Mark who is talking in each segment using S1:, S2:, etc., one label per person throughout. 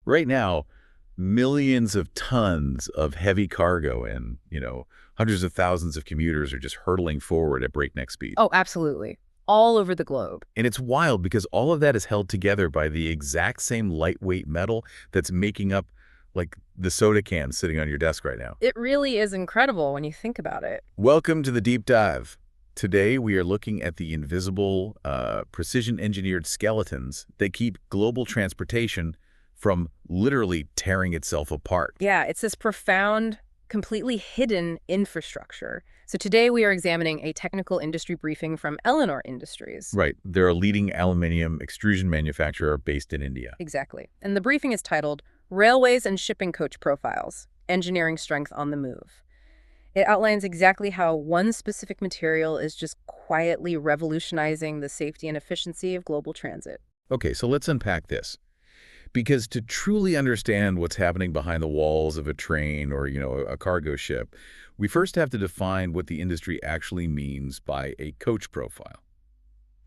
S1: Right now, millions of tons of heavy cargo and, hundreds of thousands of commuters are just hurtling forward at breakneck speed.
S2: Oh, absolutely. All over the globe.
S1: And it's wild because all of that is held together by the exact same lightweight metal that's making up, like, the soda can sitting on your desk right now.
S2: It really is incredible when you think about it.
S1: Welcome to the Deep Dive. Today, we are looking at the invisible, precision-engineered skeletons that keep global transportation from literally tearing itself apart.
S2: Yeah, it's this profound, completely hidden infrastructure. So today we are examining a technical industry briefing from Eleanor Industries.
S1: Right. They're a leading aluminium extrusion manufacturer based in India.
S2: Exactly. And the briefing is titled Railways and Shipping Coach Profiles, Engineering Strength on the Move. It outlines exactly how one specific material is just quietly revolutionizing the safety and efficiency of global transit.
S1: Okay, so let's unpack this. Because to truly understand what's happening behind the walls of a train or, a cargo ship, we first have to define what the industry actually means by a coach profile.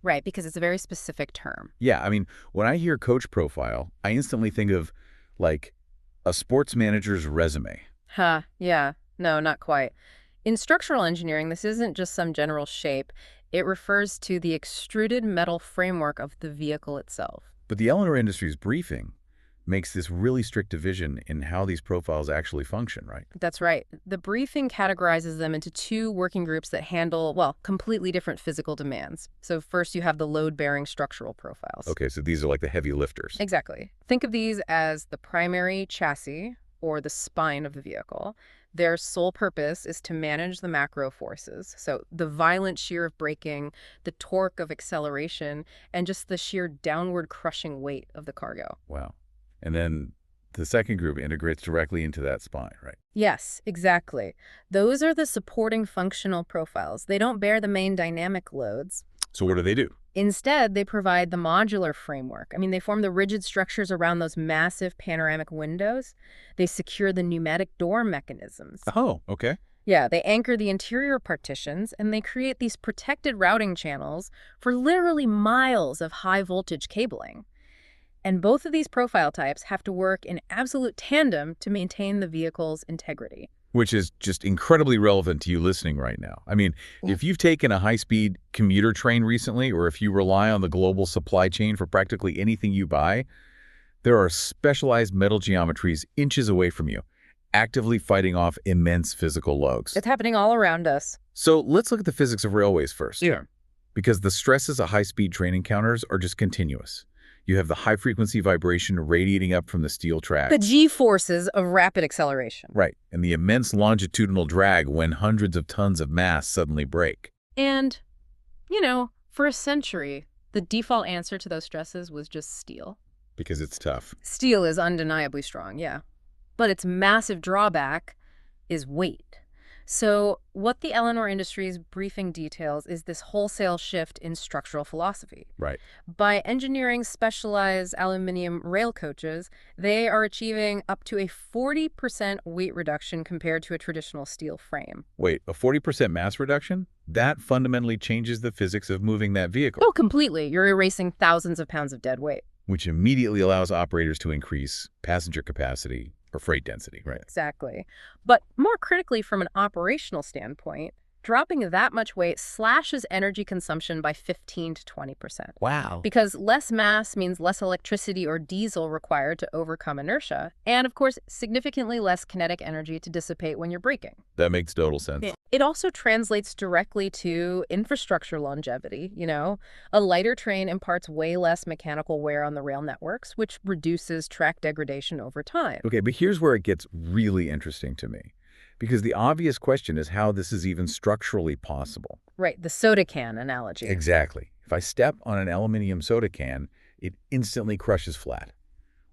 S2: Right, because it's a very specific term.
S1: Yeah, I mean, when I hear coach profile, I instantly think of, like, a sports manager's resume.
S2: Yeah. No, not quite. In structural engineering, this isn't just some general shape. It refers to the extruded metal framework of the vehicle itself.
S1: But the Eleanor Industries briefing makes this really strict division in how these profiles actually function, right?
S2: That's right. The briefing categorizes them into two working groups that handle, well, completely different physical demands. So first you have the load-bearing structural profiles.
S1: Okay, so these are like the heavy lifters.
S2: Exactly. Think of these as the primary chassis or the spine of the vehicle. Their sole purpose is to manage the macro forces, so the violent shear of braking, the torque of acceleration, and just the sheer downward crushing weight of the cargo.
S1: Wow. And then the second group integrates directly into that spine, right?
S2: Yes, exactly. Those are the supporting functional profiles. They don't bear the main dynamic loads.
S1: So what do they do?
S2: Instead, they provide the modular framework. I mean, they form the rigid structures around those massive panoramic windows. They secure the pneumatic door mechanisms.
S1: Oh, okay.
S2: Yeah, they anchor the interior partitions, and they create these protected routing channels for literally miles of high-voltage cabling. And both of these profile types have to work in absolute tandem to maintain the vehicle's integrity.
S1: Which is just incredibly relevant to you listening right now. I mean, if you've taken a high-speed commuter train recently, or if you rely on the global supply chain for practically anything you buy, there are specialized metal geometries inches away from you, actively fighting off immense physical loads.
S2: It's happening all around us.
S1: So let's look at the physics of railways first.
S2: Yeah.
S1: Because the stresses a high-speed train encounters are just continuous. You have the high-frequency vibration radiating up from the steel track.
S2: The G-forces of rapid acceleration.
S1: Right, and the immense longitudinal drag when hundreds of tons of mass suddenly break.
S2: And, for a century, the default answer to those stresses was just steel.
S1: Because it's tough.
S2: Steel is undeniably strong, yeah. But its massive drawback is weight. So what the Eleanor Industries briefing details is this wholesale shift in structural philosophy.
S1: Right.
S2: By engineering specialized aluminium rail coaches, they are achieving up to a 40% weight reduction compared to a traditional steel frame.
S1: Wait, a 40% mass reduction? That fundamentally changes the physics of moving that vehicle.
S2: Oh, completely. You're erasing thousands of pounds of dead weight.
S1: Which immediately allows operators to increase passenger capacity or freight density, right?
S2: Exactly. But more critically, from an operational standpoint, dropping that much weight slashes energy consumption by 15 to 20%.
S1: Wow.
S2: Because less mass means less electricity or diesel required to overcome inertia, and of course, significantly less kinetic energy to dissipate when you're braking.
S1: That makes total sense.
S2: It also translates directly to infrastructure longevity. A lighter train imparts way less mechanical wear on the rail networks, which reduces track degradation over time.
S1: Okay, but here's where it gets really interesting to me. Because the obvious question is how this is even structurally possible.
S2: Right, the soda can analogy.
S1: Exactly. If I step on an aluminum soda can, it instantly crushes flat.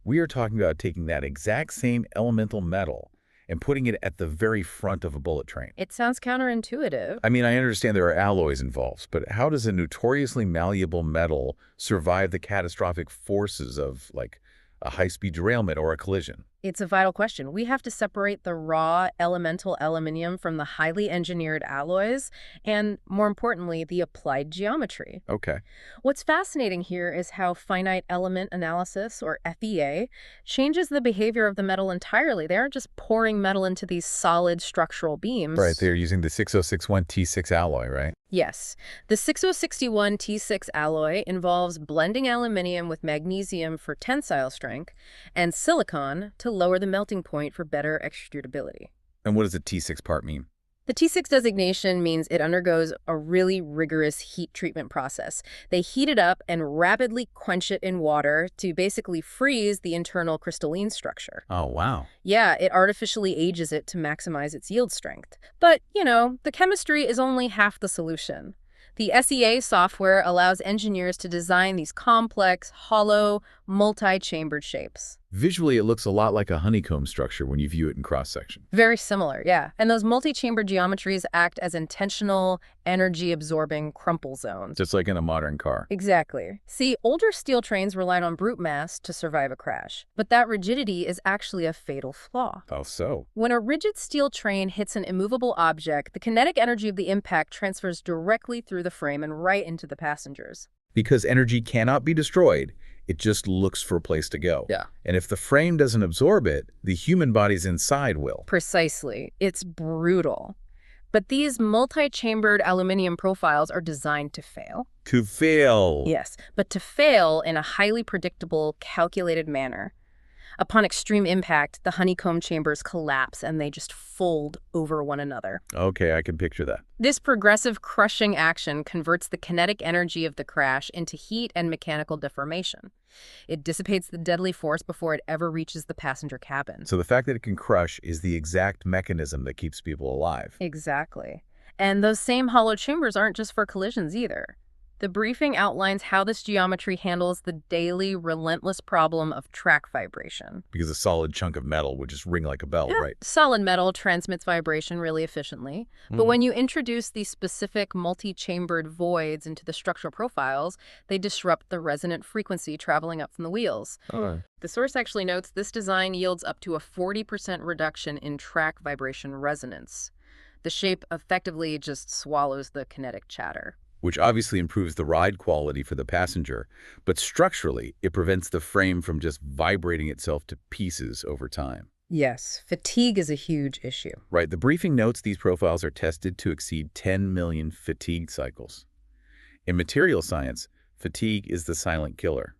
S1: We are talking about taking that exact same elemental metal and putting it at the very front of a bullet train.
S2: It sounds counterintuitive.
S1: I mean, I understand there are alloys involved, but how does a notoriously malleable metal survive the catastrophic forces of, like, a high-speed derailment or a collision?
S2: It's a vital question. We have to separate the raw elemental aluminium from the highly engineered alloys and, more importantly, the applied geometry.
S1: Okay.
S2: What's fascinating here is how finite element analysis, or FEA, changes the behavior of the metal entirely. They aren't just pouring metal into these solid structural
S1: Right,
S2: beams.
S1: they're using the 6061 T6 alloy, right?
S2: Yes, the 6061 T6 alloy involves blending aluminium with magnesium for tensile strength and silicon to lower the melting point for better extrudability.
S1: And what does the T6 part mean?
S2: The T6 designation means it undergoes a really rigorous heat treatment process. They heat it up and rapidly quench it in water to basically freeze the internal crystalline structure.
S1: Oh, wow.
S2: Yeah, it artificially ages it to maximize its yield strength. But, the chemistry is only half the solution. The SEA software allows engineers to design these complex, hollow, multi-chambered shapes.
S1: Visually, it looks a lot like a honeycomb structure when you view it in cross-section.
S2: Very similar, yeah. And those multi-chambered geometries act as intentional, energy-absorbing crumple zones.
S1: Just like in a modern car.
S2: Exactly. See, older steel trains relied on brute mass to survive a crash, but that rigidity is actually a fatal flaw.
S1: How so?
S2: When a rigid steel train hits an immovable object, the kinetic energy of the impact transfers directly through the frame and right into the passengers.
S1: Because energy cannot be destroyed, it just looks for a place to go.
S2: Yeah.
S1: And if the frame doesn't absorb it, the human bodies inside will.
S2: Precisely. It's brutal. But these multi-chambered aluminum profiles are designed to fail.
S1: To fail.
S2: Yes, but to fail in a highly predictable, calculated manner. Upon extreme impact, the honeycomb chambers collapse and they just fold over one another.
S1: Okay, I can picture that.
S2: This progressive crushing action converts the kinetic energy of the crash into heat and mechanical deformation. It dissipates the deadly force before it ever reaches the passenger cabin.
S1: So the fact that it can crush is the exact mechanism that keeps people alive.
S2: Exactly. And those same hollow chambers aren't just for collisions either. The briefing outlines how this geometry handles the daily, relentless problem of track vibration.
S1: Because a solid chunk of metal would just ring like a bell, right?
S2: Solid metal transmits vibration really efficiently, but when you introduce these specific multi-chambered voids into the structural profiles, they disrupt the resonant frequency traveling up from the wheels.
S1: Oh.
S2: The source actually notes this design yields up to a 40% reduction in track vibration resonance. The shape effectively just swallows the kinetic chatter.
S1: Which obviously improves the ride quality for the passenger, but structurally, it prevents the frame from just vibrating itself to pieces over time.
S2: Yes, fatigue is a huge issue.
S1: Right, the briefing notes these profiles are tested to exceed 10 million fatigue cycles. In material science, fatigue is the silent killer.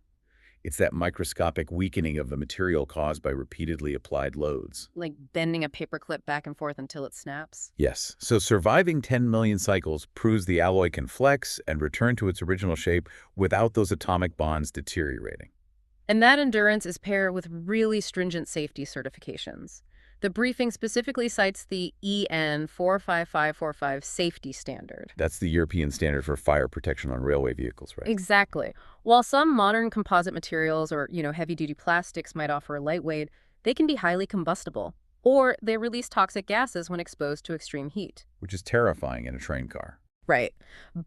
S1: It's that microscopic weakening of the material caused by repeatedly applied loads.
S2: Like bending a paperclip back and forth until it snaps?
S1: Yes, so surviving 10 million cycles proves the alloy can flex and return to its original shape without those atomic bonds deteriorating.
S2: And that endurance is paired with really stringent safety certifications. The briefing specifically cites the EN 45545 safety standard.
S1: That's the European standard for fire protection on railway vehicles, right?
S2: Exactly. While some modern composite materials or, heavy-duty plastics might offer a lightweight, they can be highly combustible, or they release toxic gases when exposed to extreme heat.
S1: Which is terrifying in a train car.
S2: Right.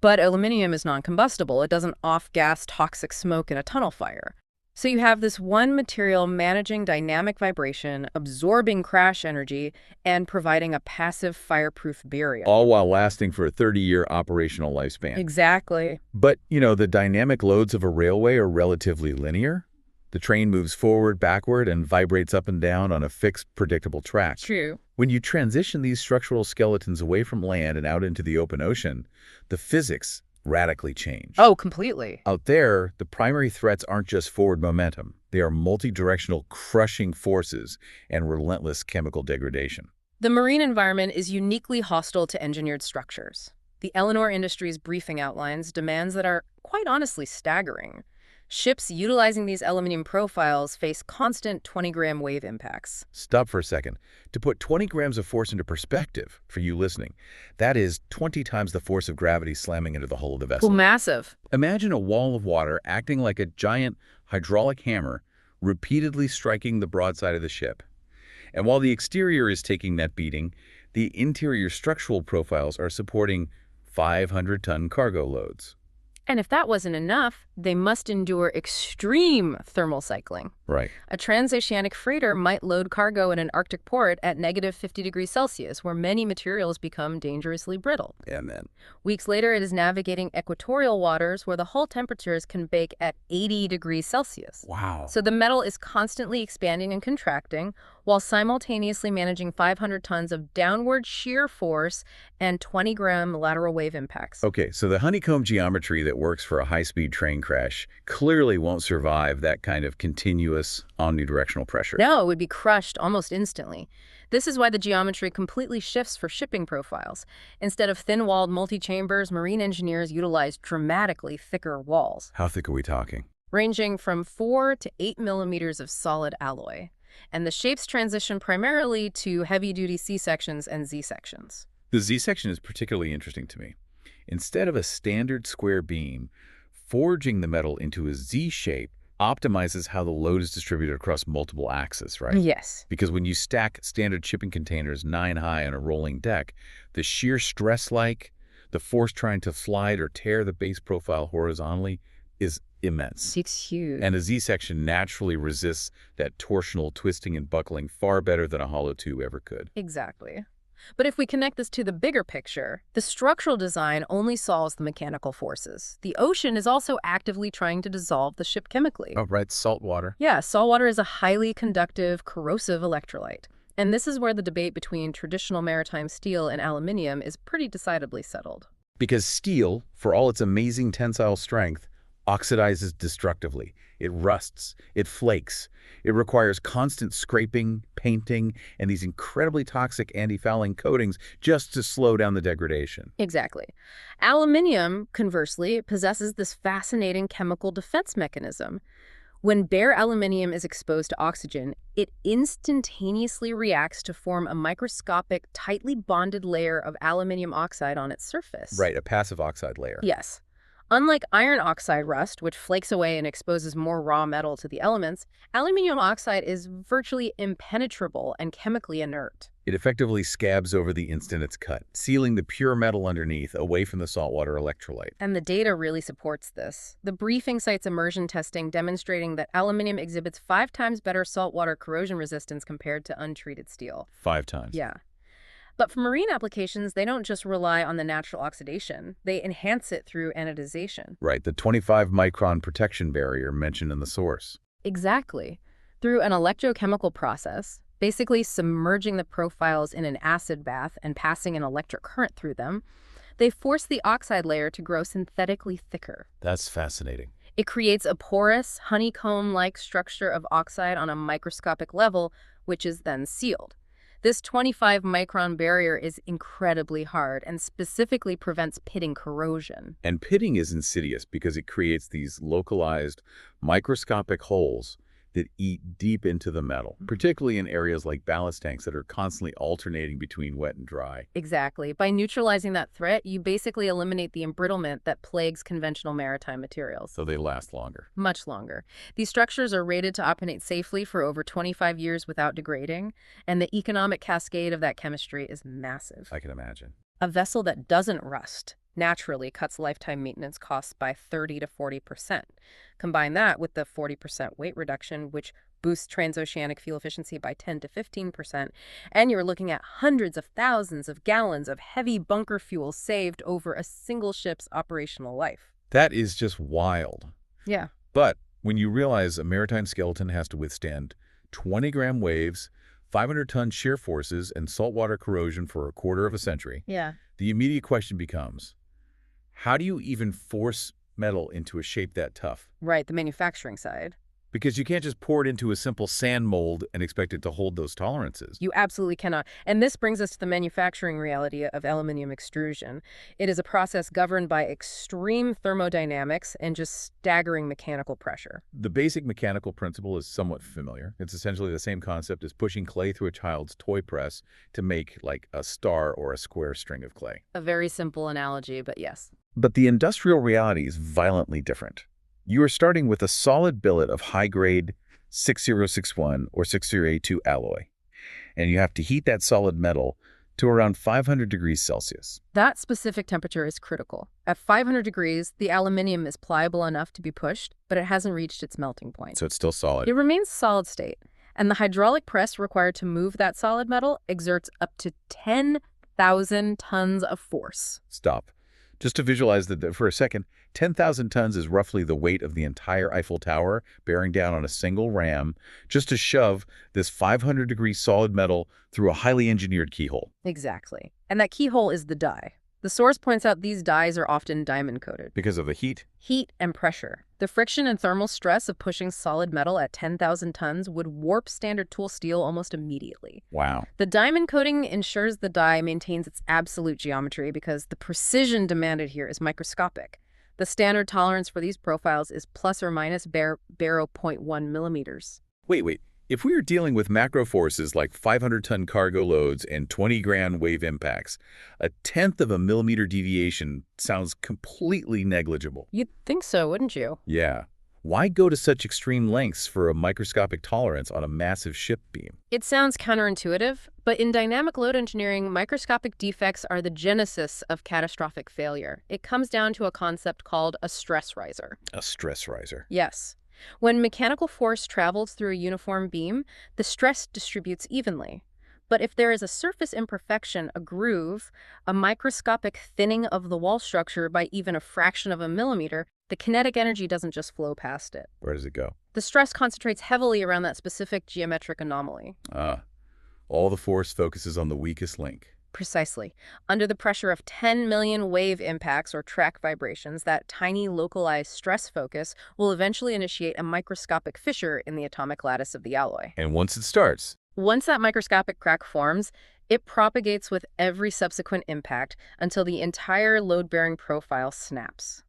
S2: But aluminum is non-combustible. It doesn't off-gas toxic smoke in a tunnel fire. So you have this one material managing dynamic vibration, absorbing crash energy, and providing a passive fireproof barrier.
S1: All while lasting for a 30-year operational lifespan.
S2: Exactly.
S1: But, the dynamic loads of a railway are relatively linear. The train moves forward, backward, and vibrates up and down on a fixed, predictable track.
S2: True.
S1: When you transition these structural skeletons away from land and out into the open ocean, the physics radically change.
S2: Oh, completely.
S1: Out there, the primary threats aren't just forward momentum. They are multi-directional crushing forces and relentless chemical degradation.
S2: The marine environment is uniquely hostile to engineered structures. The Eleanor Industries briefing outlines demands that are, quite honestly, staggering. Ships utilizing these aluminum profiles face constant 20-gram wave impacts.
S1: Stop for a second. To put 20 grams of force into perspective, for you listening, that is 20 times the force of gravity slamming into the hull of the vessel.
S2: Well, massive.
S1: Imagine a wall of water acting like a giant hydraulic hammer, repeatedly striking the broadside of the ship. And while the exterior is taking that beating, the interior structural profiles are supporting 500-ton cargo loads.
S2: And if that wasn't enough, they must endure extreme thermal cycling.
S1: Right.
S2: A transoceanic freighter might load cargo in an Arctic port at negative 50 degrees Celsius, where many materials become dangerously brittle.
S1: And then?
S2: Weeks later, it is navigating equatorial waters where the hull temperatures can bake at 80 degrees Celsius.
S1: Wow.
S2: So the metal is constantly expanding and contracting while simultaneously managing 500 tons of downward shear force and 20-gram lateral wave impacts.
S1: Okay, so the honeycomb geometry that works for a high-speed train crash clearly won't survive that kind of continuous omnidirectional pressure.
S2: No, it would be crushed almost instantly. This is why the geometry completely shifts for shipping profiles. Instead of thin-walled multi-chambers, marine engineers utilize dramatically thicker walls,
S1: How thick are we talking?
S2: ranging from 4 to 8 millimeters of solid alloy. And the shapes transition primarily to heavy-duty C-sections and Z-sections.
S1: The Z-section is particularly interesting to me. Instead of a standard square beam, forging the metal into a Z shape optimizes how the load is distributed across multiple axes, right?
S2: Yes.
S1: Because when you stack standard shipping containers 9 high on a rolling deck, the sheer stress the force trying to slide or tear the base profile horizontally is immense.
S2: It's huge.
S1: And a Z-section naturally resists that torsional twisting and buckling far better than a hollow tube ever could.
S2: Exactly. But if we connect this to the bigger picture, the structural design only solves the mechanical forces. The ocean is also actively trying to dissolve the ship chemically.
S1: Oh, right, salt water.
S2: Yeah, saltwater is a highly conductive, corrosive electrolyte. And this is where the debate between traditional maritime steel and aluminium is pretty decidedly settled.
S1: Because steel, for all its amazing tensile strength, oxidizes destructively. It rusts, it flakes. It requires constant scraping, painting, and these incredibly toxic anti-fouling coatings just to slow down the degradation.
S2: Exactly. Aluminium, conversely, possesses this fascinating chemical defense mechanism. When bare aluminium is exposed to oxygen, it instantaneously reacts to form a microscopic, tightly bonded layer of aluminium oxide on its surface.
S1: Right, a passive oxide layer.
S2: Yes. Unlike iron oxide rust, which flakes away and exposes more raw metal to the elements, aluminium oxide is virtually impenetrable and chemically inert.
S1: It effectively scabs over the instant it's cut, sealing the pure metal underneath away from the saltwater electrolyte.
S2: And the data really supports this. The briefing cites immersion testing demonstrating that aluminium exhibits 5 times better saltwater corrosion resistance compared to untreated steel.
S1: 5 times.
S2: Yeah. But for marine applications, they don't just rely on the natural oxidation. They enhance it through anodization.
S1: Right, the 25-micron protection barrier mentioned in the source.
S2: Exactly. Through an electrochemical process, basically submerging the profiles in an acid bath and passing an electric current through them, they force the oxide layer to grow synthetically thicker.
S1: That's fascinating.
S2: It creates a porous, honeycomb-like structure of oxide on a microscopic level, which is then sealed. This 25-micron barrier is incredibly hard and specifically prevents pitting corrosion.
S1: And pitting is insidious because it creates these localized, microscopic holes that eat deep into the metal, particularly in areas like ballast tanks that are constantly alternating between wet and dry.
S2: Exactly. By neutralizing that threat, you basically eliminate the embrittlement that plagues conventional maritime materials.
S1: So they last longer.
S2: Much longer. These structures are rated to operate safely for over 25 years without degrading, and the economic cascade of that chemistry is massive.
S1: I can imagine.
S2: A vessel that doesn't rust naturally cuts lifetime maintenance costs by 30 to 40%. Combine that with the 40% weight reduction, which boosts transoceanic fuel efficiency by 10 to 15%, and you're looking at hundreds of thousands of gallons of heavy bunker fuel saved over a single ship's operational life.
S1: That is just wild.
S2: Yeah.
S1: But when you realize a maritime skeleton has to withstand 20-gram waves, 500-ton shear forces, and saltwater corrosion for a quarter of a century,
S2: Yeah.
S1: the immediate question becomes, how do you even force metal into a shape that tough?
S2: Right, the manufacturing side.
S1: Because you can't just pour it into a simple sand mold and expect it to hold those tolerances.
S2: You absolutely cannot. And this brings us to the manufacturing reality of aluminium extrusion. It is a process governed by extreme thermodynamics and just staggering mechanical pressure.
S1: The basic mechanical principle is somewhat familiar. It's essentially the same concept as pushing clay through a child's toy press to make, like, a star or a square string of clay.
S2: A very simple analogy, but yes.
S1: But the industrial reality is violently different. You are starting with a solid billet of high-grade 6061 or 6082 alloy, and you have to heat that solid metal to around 500 degrees Celsius.
S2: That specific temperature is critical. At 500 degrees, the aluminium is pliable enough to be pushed, but it hasn't reached its melting point.
S1: So it's still solid.
S2: It remains solid state, and the hydraulic press required to move that solid metal exerts up to 10,000 tons of force.
S1: Stop. Just to visualize that for a second, 10,000 tons is roughly the weight of the entire Eiffel Tower bearing down on a single ram just to shove this 500-degree solid metal through a highly engineered keyhole.
S2: Exactly. And that keyhole is the die. The source points out these dies are often diamond-coated.
S1: Because of the heat?
S2: Heat and pressure. The friction and thermal stress of pushing solid metal at 10,000 tons would warp standard tool steel almost immediately.
S1: Wow.
S2: The diamond coating ensures the die maintains its absolute geometry because the precision demanded here is microscopic. The standard tolerance for these profiles is plus or minus bare 0.1 millimeters.
S1: Wait. If we are dealing with macro forces like 500-ton cargo loads and 20-gram wave impacts, a tenth of a millimeter deviation sounds completely negligible.
S2: You'd think so, wouldn't you?
S1: Yeah. Why go to such extreme lengths for a microscopic tolerance on a massive ship beam?
S2: It sounds counterintuitive, but in dynamic load engineering, microscopic defects are the genesis of catastrophic failure. It comes down to a concept called a stress riser.
S1: A stress riser.
S2: Yes. When mechanical force travels through a uniform beam, the stress distributes evenly. But if there is a surface imperfection, a groove, a microscopic thinning of the wall structure by even a fraction of a millimeter, the kinetic energy doesn't just flow past it.
S1: Where does it go?
S2: The stress concentrates heavily around that specific geometric anomaly.
S1: All the force focuses on the weakest link.
S2: Precisely. Under the pressure of 10 million wave impacts or track vibrations, that tiny localized stress focus will eventually initiate a microscopic fissure in the atomic lattice of the alloy.
S1: And once it starts,
S2: Once that microscopic crack forms, it propagates with every subsequent impact until the entire load-bearing profile snaps.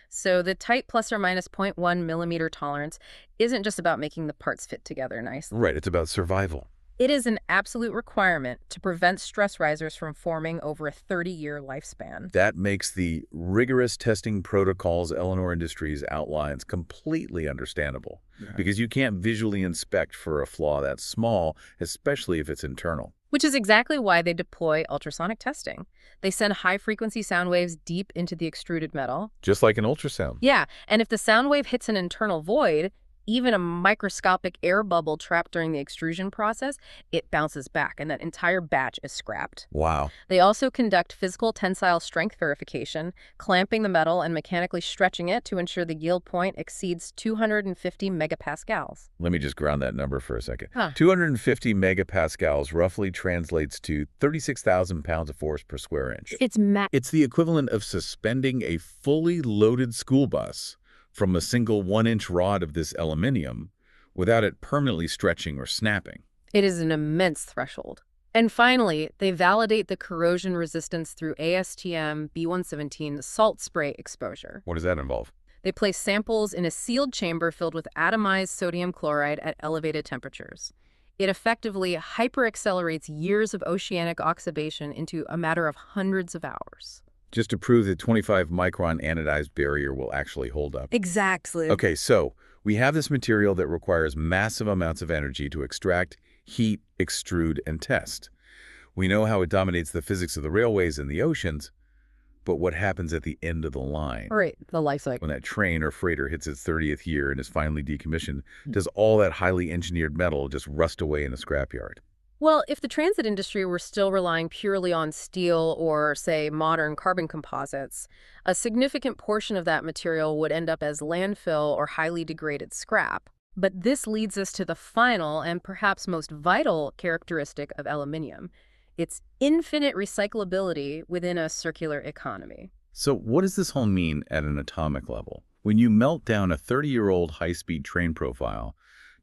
S2: So the tight plus or minus 0.1 millimeter tolerance isn't just about making the parts fit together nicely.
S1: right, it's about survival.
S2: It is an absolute requirement to prevent stress risers from forming over a 30-year lifespan.
S1: That makes the rigorous testing protocols Eleanor Industries outlines completely understandable, because you can't visually inspect for a flaw that small, especially if it's internal.
S2: Which is exactly why they deploy ultrasonic testing. They send high-frequency sound waves deep into the extruded metal.
S1: Just like an ultrasound.
S2: Yeah, and if the sound wave hits an internal void, even a microscopic air bubble trapped during the extrusion process, it bounces back, and that entire batch is scrapped.
S1: Wow.
S2: They also conduct physical tensile strength verification, clamping the metal and mechanically stretching it to ensure the yield point exceeds 250 megapascals.
S1: Let me just ground that number for a second. 250 megapascals roughly translates to 36,000 pounds of force per square inch.
S2: It's
S1: the equivalent of suspending a fully loaded school bus from a single 1-inch rod of this aluminium without it permanently stretching or snapping.
S2: It is an immense threshold. And finally, they validate the corrosion resistance through ASTM B117 salt spray exposure.
S1: What does that involve?
S2: They place samples in a sealed chamber filled with atomized sodium chloride at elevated temperatures. It effectively hyperaccelerates years of oceanic oxidation into a matter of hundreds of hours.
S1: Just to prove the 25-micron anodized barrier will actually hold up.
S2: Exactly.
S1: Okay, so we have this material that requires massive amounts of energy to extract, heat, extrude, and test. We know how it dominates the physics of the railways and the oceans, but what happens at the end of the line?
S2: Right, the life cycle.
S1: When that train or freighter hits its 30th year and is finally decommissioned, does all that highly engineered metal just rust away in a scrapyard?
S2: Well, if the transit industry were still relying purely on steel or, say, modern carbon composites, a significant portion of that material would end up as landfill or highly degraded scrap. But this leads us to the final and perhaps most vital characteristic of aluminium: its infinite recyclability within a circular economy.
S1: So what does this all mean at an atomic level? When you melt down a 30-year-old high-speed train profile,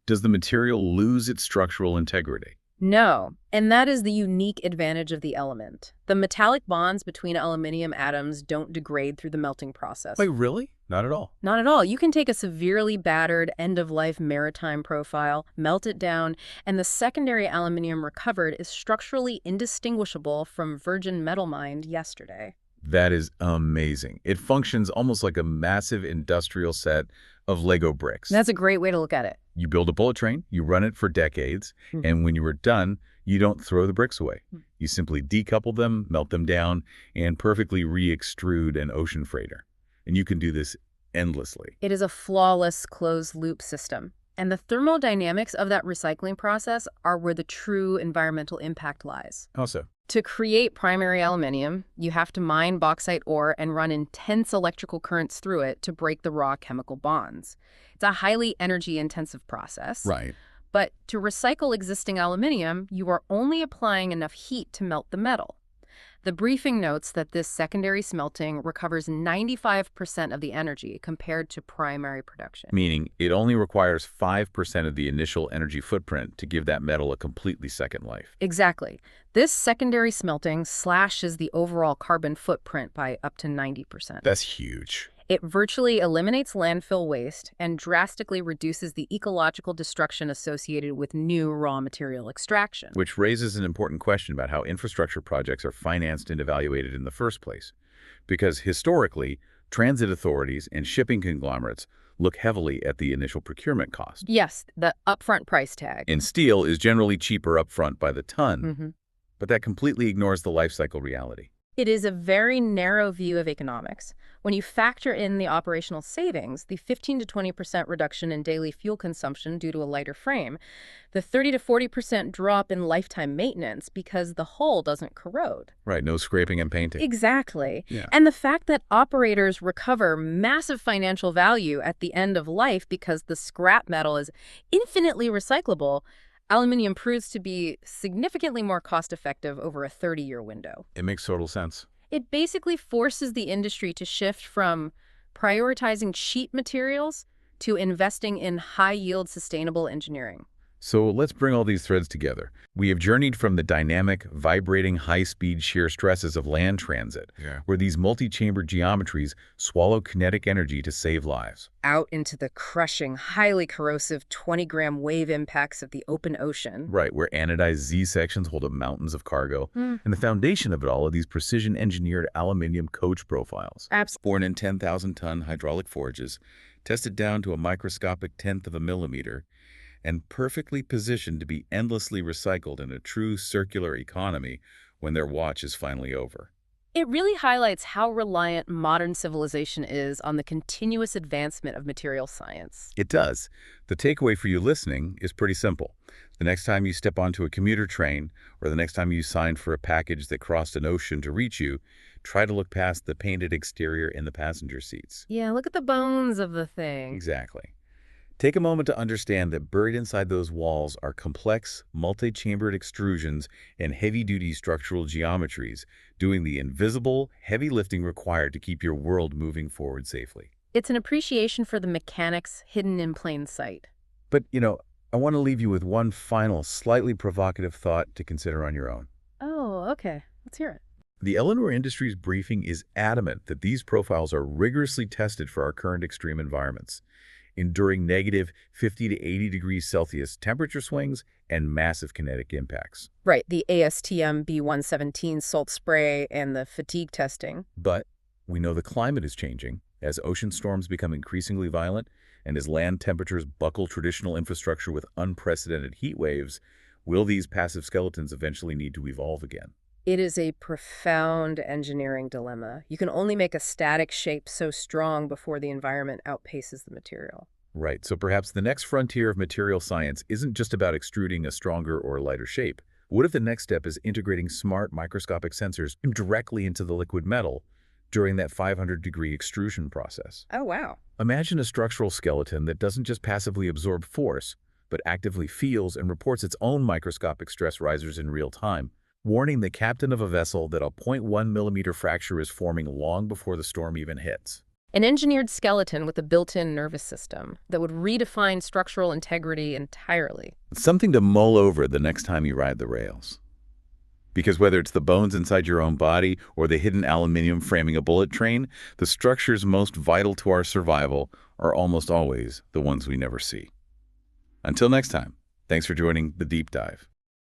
S1: does the material lose its structural integrity?
S2: No, and that is the unique advantage of the element. The metallic bonds between aluminium atoms don't degrade through the melting process.
S1: Wait, really? Not at all.
S2: Not at all. You can take a severely battered end-of-life maritime profile, melt it down, and the secondary aluminium recovered is structurally indistinguishable from virgin metal mined yesterday.
S1: That is amazing. It functions almost like a massive industrial set of Lego bricks.
S2: That's a great way to look at it.
S1: You build a bullet train, you run it for decades, and when you are done, you don't throw the bricks away. You simply decouple them, melt them down, and perfectly re-extrude an ocean freighter. And you can do this endlessly.
S2: It is a flawless closed-loop system. And the thermodynamics of that recycling process are where the true environmental impact lies.
S1: Also,
S2: To create primary aluminium, you have to mine bauxite ore and run intense electrical currents through it to break the raw chemical bonds. It's a highly energy-intensive process.
S1: right.
S2: But to recycle existing aluminium, you are only applying enough heat to melt the metal. The briefing notes that this secondary smelting recovers 95% of the energy compared to primary production.
S1: Meaning it only requires 5% of the initial energy footprint to give that metal a completely second life.
S2: Exactly. This secondary smelting slashes the overall carbon footprint by up to 90%.
S1: That's huge.
S2: It virtually eliminates landfill waste and drastically reduces the ecological destruction associated with new raw material extraction.
S1: Which raises an important question about how infrastructure projects are financed and evaluated in the first place. Because historically, transit authorities and shipping conglomerates look heavily at the initial procurement cost.
S2: Yes, the upfront price tag.
S1: And steel is generally cheaper upfront by the ton, but that completely ignores the life cycle reality.
S2: It is a very narrow view of economics. When you factor in the operational savings, the 15 to 20% reduction in daily fuel consumption due to a lighter frame, the 30 to 40% drop in lifetime maintenance because the hull doesn't corrode.
S1: Right, no scraping and painting.
S2: Exactly.
S1: Yeah.
S2: And the fact that operators recover massive financial value at the end of life because the scrap metal is infinitely recyclable, aluminium proves to be significantly more cost-effective over a 30-year window.
S1: It makes total sense.
S2: It basically forces the industry to shift from prioritizing cheap materials to investing in high-yield sustainable engineering.
S1: So let's bring all these threads together. We have journeyed from the dynamic, vibrating, high-speed shear stresses of land transit, where these multi-chambered geometries swallow kinetic energy to save lives,
S2: Out into the crushing, highly corrosive 20-gram wave impacts of the open ocean.
S1: right, where anodized Z-sections hold up mountains of cargo, and the foundation of it all are these precision-engineered aluminium coach profiles. Born in 10,000-ton hydraulic forges, tested down to a microscopic tenth of a millimeter, and perfectly positioned to be endlessly recycled in a true circular economy when their watch is finally over.
S2: It really highlights how reliant modern civilization is on the continuous advancement of material science.
S1: It does. The takeaway for you listening is pretty simple. The next time you step onto a commuter train, or the next time you sign for a package that crossed an ocean to reach you, try to look past the painted exterior in the passenger seats.
S2: Yeah, look at the bones of the thing.
S1: Exactly. Take a moment to understand that buried inside those walls are complex, multi-chambered extrusions and heavy-duty structural geometries, doing the invisible, heavy lifting required to keep your world moving forward safely.
S2: It's an appreciation for the mechanics hidden in plain sight.
S1: But, I want to leave you with one final, slightly provocative thought to consider on your own.
S2: Oh, okay. Let's hear it.
S1: The Eleanor Industries briefing is adamant that these profiles are rigorously tested for our current extreme environments, enduring negative 50 to 80 degrees Celsius temperature swings and massive kinetic impacts.
S2: Right, the ASTM B117 salt spray and the fatigue testing.
S1: But we know the climate is changing as ocean storms become increasingly violent and as land temperatures buckle traditional infrastructure with unprecedented heat waves. Will these passive skeletons eventually need to evolve again?
S2: It is a profound engineering dilemma. You can only make a static shape so strong before the environment outpaces the material.
S1: Right, so perhaps the next frontier of material science isn't just about extruding a stronger or lighter shape. What if the next step is integrating smart microscopic sensors directly into the liquid metal during that 500-degree extrusion process?
S2: Oh, wow.
S1: Imagine a structural skeleton that doesn't just passively absorb force, but actively feels and reports its own microscopic stress risers in real time, warning the captain of a vessel that a 0.1 millimeter fracture is forming long before the storm even hits.
S2: An engineered skeleton with a built-in nervous system that would redefine structural integrity entirely.
S1: Something to mull over the next time you ride the rails. Because whether it's the bones inside your own body or the hidden aluminium framing a bullet train, the structures most vital to our survival are almost always the ones we never see. Until next time, thanks for joining The Deep Dive.